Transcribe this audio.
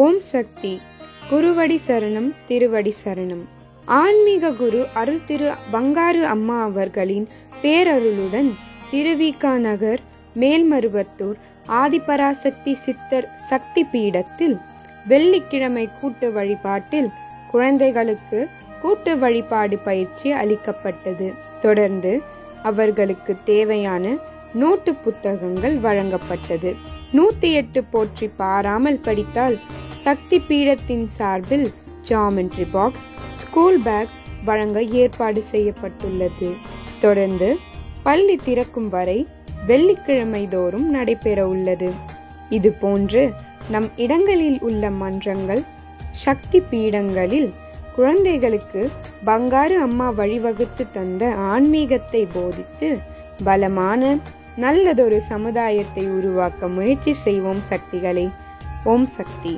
ஓம் சக்தி. குருவடி சரணம், திருவடி சரணம். ஆன்மீக குரு அருள் திரு பங்காரு அம்மா அவர்களின் பேரருளுடன் திருவிக நகர் மேல்மருவத்தூர் ஆதிபராசக்தி சித்தர் சக்தி பீடத்தில் வெள்ளிக்கிழமை கூட்டு வழிபாட்டில் குழந்தைகளுக்கு கூட்டு வழிபாடு பயிற்சி அளிக்கப்பட்டது. தொடர்ந்து அவர்களுக்கு தேவையான நோட்டு புத்தகங்கள் வழங்கப்பட்டது. 108 போற்றி பாராமல் படித்தால் சக்தி பீடத்தின் சார்பில் ஜாமெட்ரி பாக்ஸ், ஸ்கூல் பேக் வழங்க ஏற்பாடு செய்யப்பட்டுள்ளது. தொடர்ந்து பள்ளி திறக்கும் வரை வெள்ளிக்கிழமை தோறும் நடைபெற உள்ளது. இது போன்று நம் இடங்களில் உள்ள மன்றங்கள், சக்தி பீடங்களில் குழந்தைகளுக்கு பங்காரு அம்மா வழிவகுத்து தந்த ஆன்மீகத்தை போதித்து பலமான நல்லதொரு சமுதாயத்தை உருவாக்க முயற்சி செய்வோம் சக்திகளே. ஓம் சக்தி.